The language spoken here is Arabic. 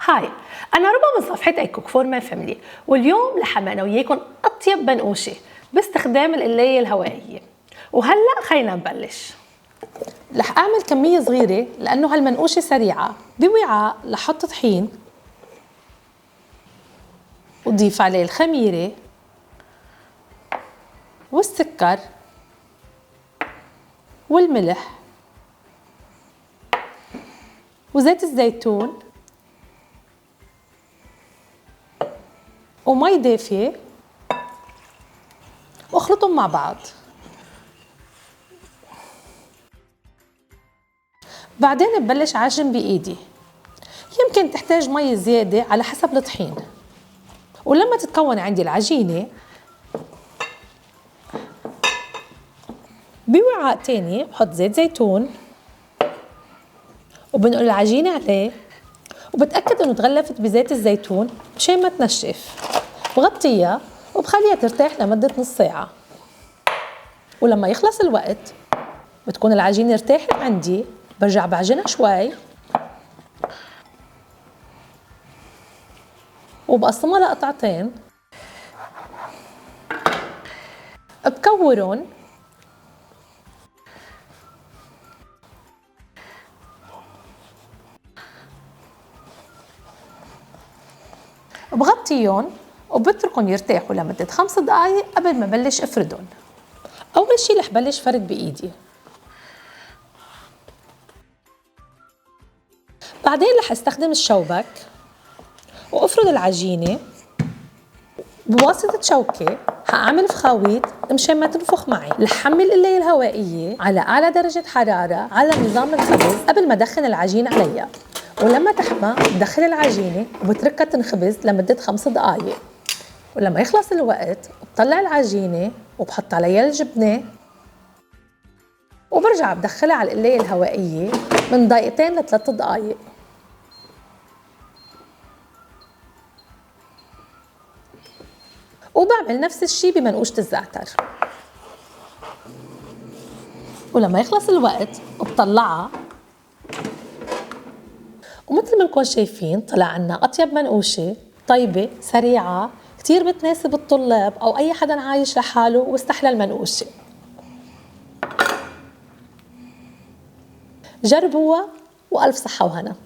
هاي، أنا ربا من صفحة كوك فور ماي فاميلي، واليوم رح أعمل وياكم أطيب منقوشة باستخدام القلاية الهوائية. وهلأ خلينا نبلش. رح أعمل كمية صغيرة لأنه هالمنقوشة سريعة. بوعاء رح أحط طحين وضيف عليه الخميرة والسكر والملح وزيت الزيتون ومي دافية واخلطهم مع بعض. بعدين ببلش عجن بإيدي، يمكن تحتاج مي زيادة على حسب الطحين. ولما تتكون عندي العجينة بوعاء تاني بحط زيت زيتون وبنقل العجينة عليه وبتأكد انه تغلفت بزيت الزيتون مشان ما تنشف. بغطيها وبخليها ترتاح لمدة نص ساعة، ولما يخلص الوقت بتكون العجينة ارتاحت عندي. برجع بعجنها شوي وبقسمها لقطعتين، بكورن بغطيهم وبتركهم يرتاحوا لمدة 5 دقايق قبل ما بلش افردهم. اول شي رح بلش فرد بايدي، بعدين رح استخدم الشوبك وافرد العجينة بواسطة شوكة. هعمل فخاويط مشان ما تنفخ معي. رح حمل القلاية الهوائية على اعلى درجة حرارة على نظام الخبز قبل ما ادخن العجينة عليها، ولما تحمى بدخل العجينة وبتركها تنخبز لمدة 5 دقايق. ولما يخلص الوقت بطلع العجينة وبحط عليها الجبنة وبرجع بدخلها على القلاية الهوائية من دقيقتين ل3 دقايق. وبعمل نفس الشي بمنقوشة الزعتر. ولما يخلص الوقت بطلعها، ومثل ما نكون شايفين طلع عنا أطيب منقوشة طيبة سريعة كتير بتناسب الطلاب أو أي حدا عايش لحاله واستحلى المنقوشة. جربوها وألف صحة وهنا.